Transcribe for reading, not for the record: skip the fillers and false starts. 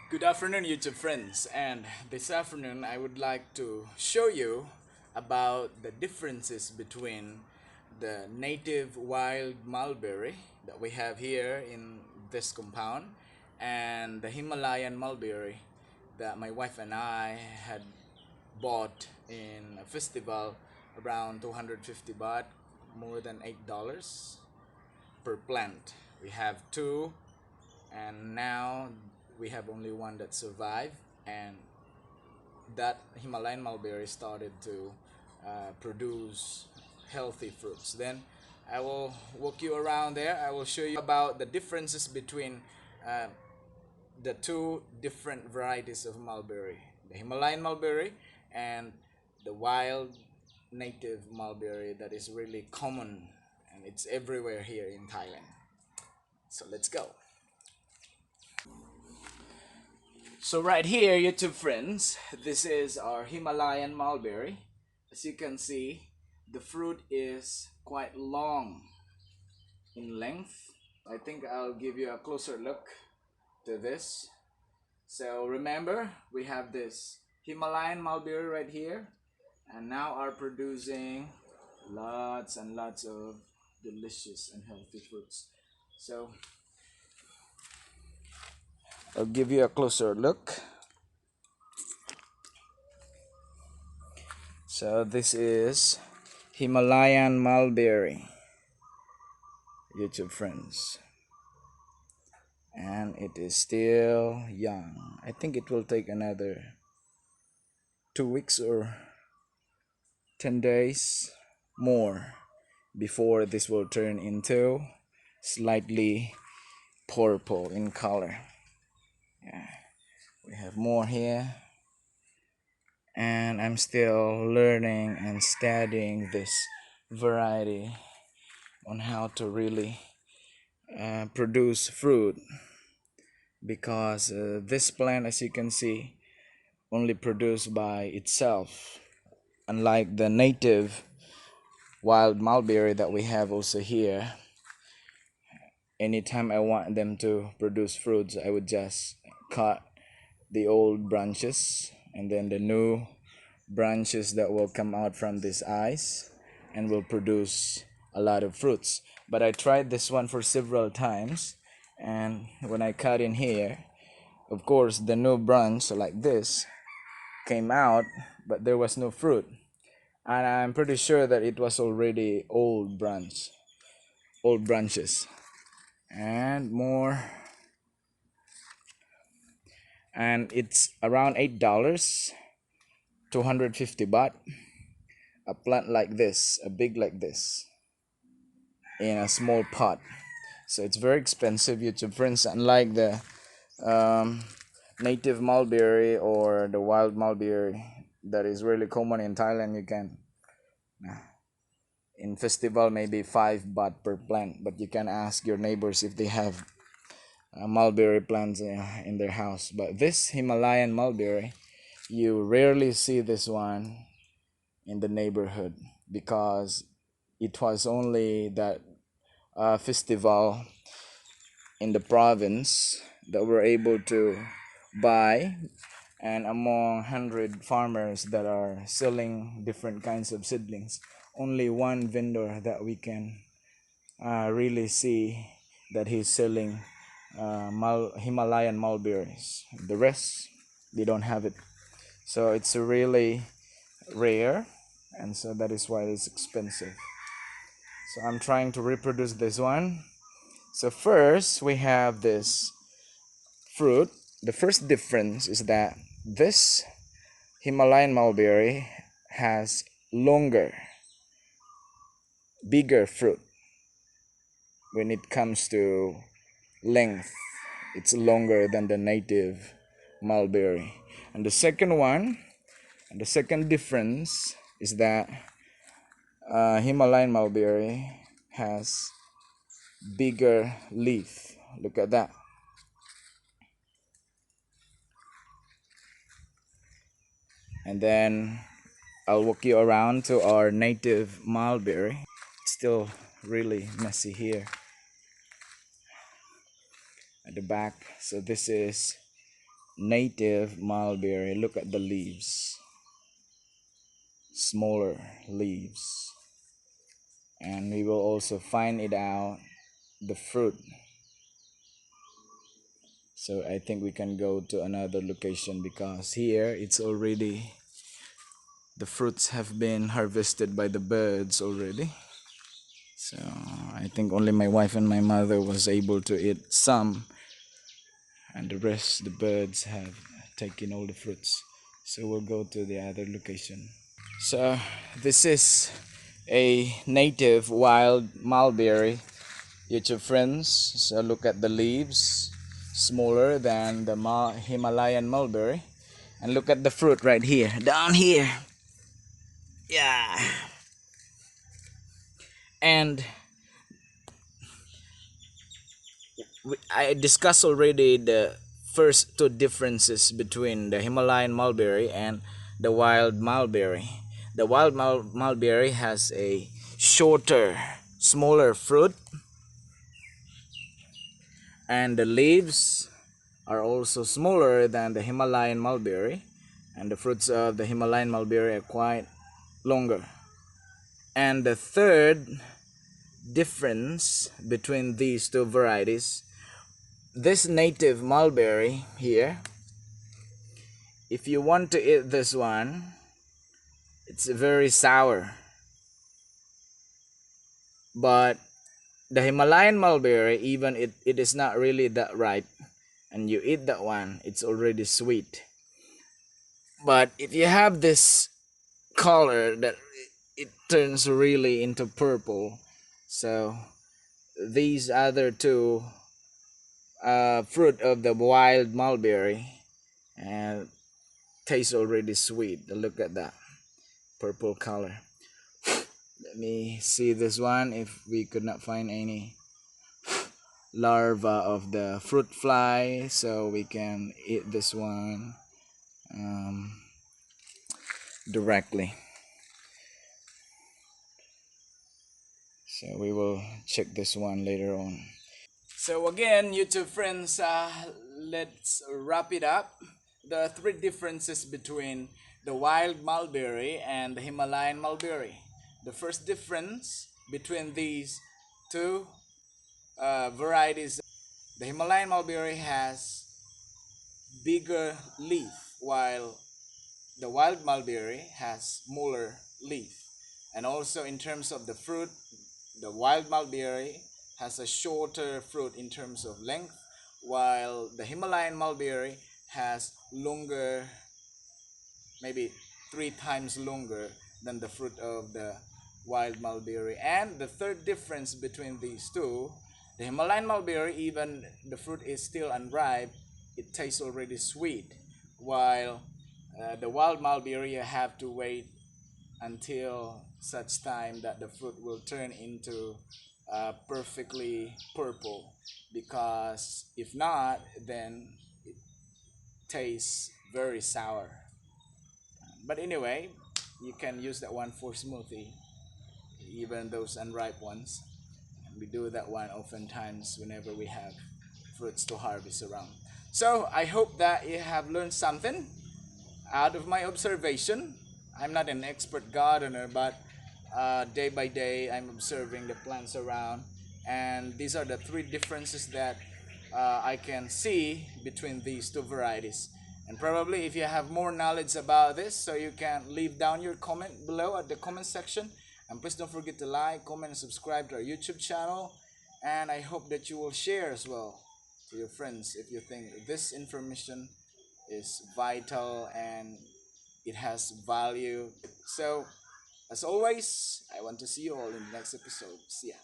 Good afternoon, YouTube friends, and this afternoon I would like to show you about the differences between the native wild mulberry that we have here in this compound and the Himalayan mulberry that my wife and I had bought in a festival around 250 baht, more than $8 per plant. We have two, and now we have only one that survived, and that Himalayan mulberry started to produce healthy fruits. Then I will walk you around there. I will show you about the differences between uh, the two different varieties of mulberry, the Himalayan mulberry and the wild native mulberry that is really common and it's everywhere here in Thailand. So let's go. So right here, YouTube friends, this is our Himalayan mulberry. As you can see, the fruit is quite long in length. I think I'll give you a closer look to this. So remember, we have this Himalayan mulberry right here, and now are producing lots and lots of delicious and healthy fruits. So I'll give you a closer look. So this is Himalayan mulberry, YouTube friends, and it is still young. I think it will take another 2 weeks or 10 days more before this will turn into slightly purple in color. Yeah, we have more here, and I'm still learning and studying this variety on how to really produce fruit, because this plant, as you can see, only produced by itself, unlike the native wild mulberry that we have also here. Anytime I want them to produce fruits, I would just cut the old branches, and then the new branches that will come out from these eyes and will produce a lot of fruits. But I tried this one for several times, and when I cut in here, of course the new branch like this came out, but there was no fruit, and I'm pretty sure that it was already old branches. And more, and it's around $8, 250 baht, a plant like this, a big like this, in a small pot. So it's very expensive, YouTube friends, unlike the um, native mulberry or the wild mulberry that is really common in Thailand. You can in festival maybe 5 baht per plant, but you can ask your neighbors if they have mulberry plants in their house. But this Himalayan mulberry, you rarely see this one in the neighborhood, because it was only that festival in the province that we're able to buy, and among 100 farmers that are selling different kinds of seedlings, only one vendor that we can really see that he's selling Himalayan mulberries. The rest, they don't have it. So it's really rare, and so that is why it's expensive. So I'm trying to reproduce this one. So first we have this fruit. The first difference is that this Himalayan mulberry has longer, bigger fruit. When it comes to length, it's longer than the native mulberry. And the second one, the second difference is that Himalayan mulberry has bigger leaf. Look at that. And then I'll walk you around to our native mulberry. It's still really messy here at the back. So this is native mulberry. Look at the leaves, smaller leaves. And we will also find it out the fruit. So I think we can go to another location because here it's already, the fruits have been harvested by the birds already. So I think only my wife and my mother was able to eat some, and the rest the birds have taken all the fruits. So we'll go to the other location. So this is a native wild mulberry, YouTube friends. So look at the leaves, smaller than the Himalayan mulberry, and look at the fruit right here, down here. Yeah. And I discussed already the first two differences between the Himalayan mulberry and the wild mulberry. The wild mulberry has a shorter, smaller fruit, and the leaves are also smaller than the Himalayan mulberry, and the fruits of the Himalayan mulberry are quite longer. And the third difference between these two varieties, this native mulberry here, if you want to eat this one, it's very sour. But the Himalayan mulberry, even it is not really that ripe, and you eat that one, it's already sweet. But if you have this color that it turns really into purple, so these other two fruit of the wild mulberry and taste already sweet. Look at that purple color. Let me see this one if we could not find any larva of the fruit fly, so we can eat this one directly. So we will check this one later on. So again, YouTube friends, let's wrap it up. There are three differences between the wild mulberry and the Himalayan mulberry. The first difference between these two varieties, the Himalayan mulberry has bigger leaf, while the wild mulberry has smaller leaf. And also in terms of the fruit, the wild mulberry has a shorter fruit in terms of length, while the Himalayan mulberry has longer, maybe 3 times longer than the fruit of the wild mulberry. And the third difference between these two, the Himalayan mulberry, even the fruit is still unripe, it tastes already sweet, while the wild mulberry you have to wait until such time that the fruit will turn into perfectly purple, because if not, then it tastes very sour. But anyway, you can use that one for smoothie, even those unripe ones. We do that one oftentimes whenever we have fruits to harvest around. So I hope that you have learned something out of my observation. I'm not an expert gardener, but day by day I'm observing the plants around, and these are the three differences that I can see between these two varieties. And probably if you have more knowledge about this, so you can leave down your comment below at the comment section. And please don't forget to like, comment, and subscribe to our YouTube channel. And I hope that you will share as well to your friends if you think this information is vital and it has value. So, as always, I want to see you all in the next episode. See ya.